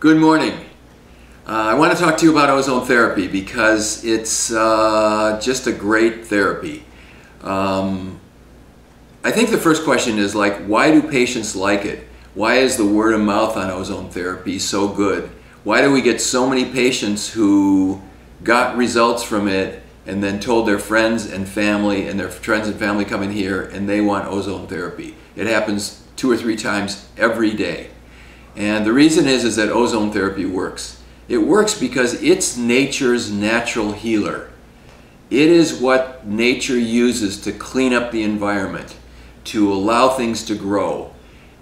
Good morning. I want to talk to you about ozone therapy because it's just a great therapy. I think the first question is why do patients like it? Why is the word of mouth on ozone therapy so good? Why do we get so many patients who got results from it and then told their friends and family, and their friends and family come in here and they want ozone therapy? It happens 2 or 3 times every day. And the reason is that ozone therapy works. It works because it's nature's natural healer. It is what nature uses to clean up the environment, to allow things to grow.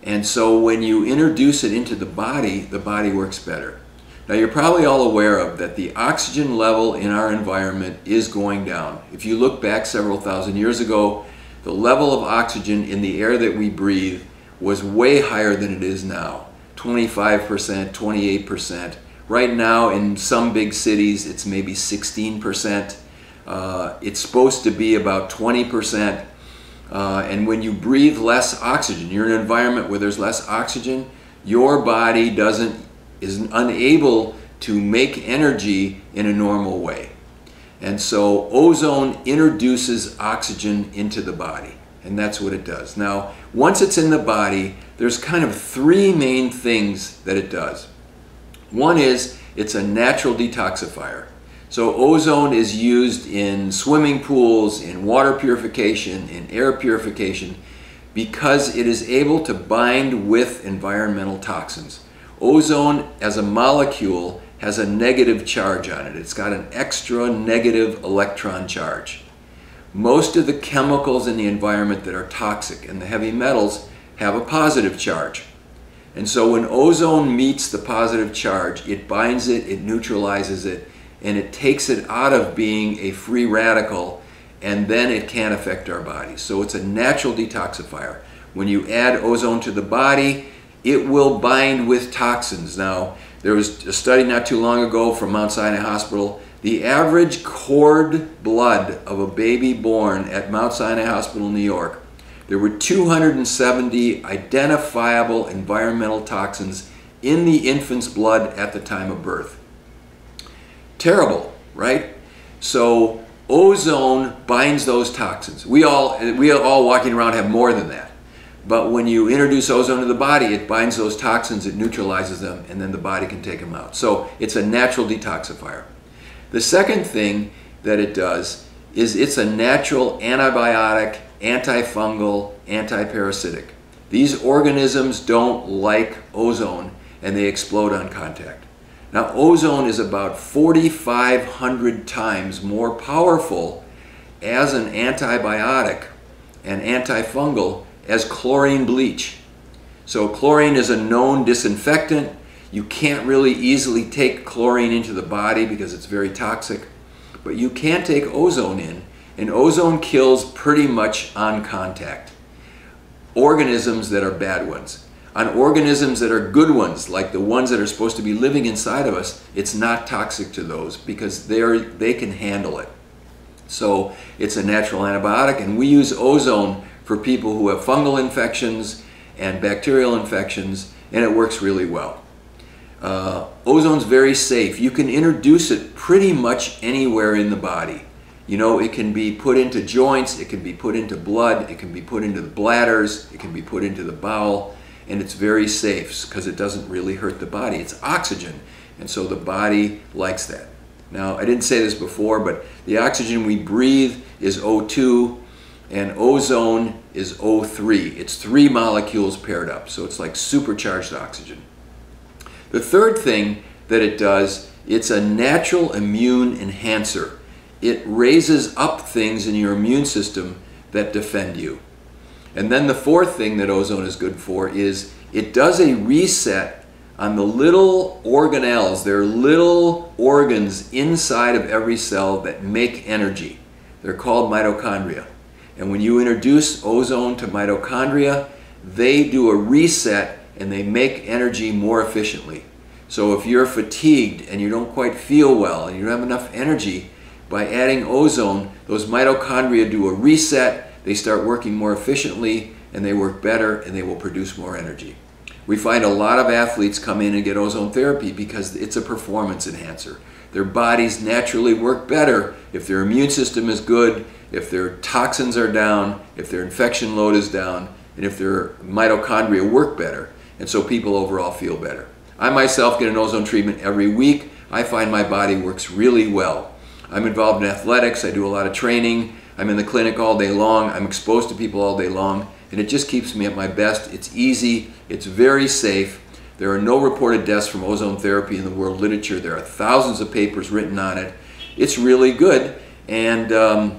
And so when you introduce it into the body works better. Now you're probably all aware of that the oxygen level in our environment is going down. If you look back several thousand years ago, the level of oxygen in the air that we breathe was way higher than it is now. 25%, 28%. Right now in some big cities it's maybe 16%. It's supposed to be about 20%. And when you breathe less oxygen, you're in an environment where there's less oxygen, your body is unable to make energy in a normal way. And so ozone introduces oxygen into the body, and that's what it does. Now, once it's in the body, there's kind of 3 main things that it does. One is it's a natural detoxifier. So ozone is used in swimming pools, in water purification, in air purification, because it is able to bind with environmental toxins. Ozone as a molecule has a negative charge on it. It's got an extra negative electron charge. Most of the chemicals in the environment that are toxic and the heavy metals have a positive charge. And so when ozone meets the positive charge, it binds it, it neutralizes it, and it takes it out of being a free radical, and then it can't affect our body. So it's a natural detoxifier. When you add ozone to the body, it will bind with toxins. Now, there was a study not too long ago from Mount Sinai Hospital. The average cord blood of a baby born at Mount Sinai Hospital, New York, there were 270 identifiable environmental toxins in the infant's blood at the time of birth. Terrible, right? So ozone binds those toxins. We all walking around have more than that. But when you introduce ozone to the body, it binds those toxins, it neutralizes them, and then the body can take them out. So it's a natural detoxifier. The second thing that it does is it's a natural antibiotic, antifungal, antiparasitic. These organisms don't like ozone and they explode on contact. Now ozone is about 4,500 times more powerful as an antibiotic and antifungal as chlorine bleach. So chlorine is a known disinfectant. You can't really easily take chlorine into the body because it's very toxic, but you can take ozone in, and ozone kills pretty much on contact. Organisms that are bad ones. On organisms that are good ones, like the ones that are supposed to be living inside of us, it's not toxic to those because they can handle it. So it's a natural antibiotic, and we use ozone for people who have fungal infections and bacterial infections, and it works really well. Ozone's very safe. You can introduce it pretty much anywhere in the body. You know, it can be put into joints, it can be put into blood, it can be put into the bladders, it can be put into the bowel, and it's very safe because it doesn't really hurt the body. It's oxygen, and so the body likes that. Now, I didn't say this before, but the oxygen we breathe is O2, and ozone is O3. It's 3 molecules paired up, so it's like supercharged oxygen. The third thing that it does, it's a natural immune enhancer. It raises up things in your immune system that defend you. And then the fourth thing that ozone is good for is it does a reset on the little organelles. There are little organs inside of every cell that make energy. They're called mitochondria. And when you introduce ozone to mitochondria, they do a reset and they make energy more efficiently. So if you're fatigued and you don't quite feel well and you don't have enough energy, by adding ozone, those mitochondria do a reset, they start working more efficiently, and they work better, and they will produce more energy. We find a lot of athletes come in and get ozone therapy because it's a performance enhancer. Their bodies naturally work better if their immune system is good, if their toxins are down, if their infection load is down, and if their mitochondria work better. And so people overall feel better. I myself get an ozone treatment every week. I find my body works really well. I'm involved in athletics. I do a lot of training. I'm in the clinic all day long. I'm exposed to people all day long. And it just keeps me at my best. It's easy. It's very safe. There are no reported deaths from ozone therapy in the world literature. There are thousands of papers written on it. It's really good, and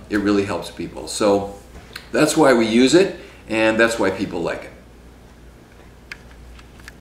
it really helps people. So that's why we use it, and that's why people like it.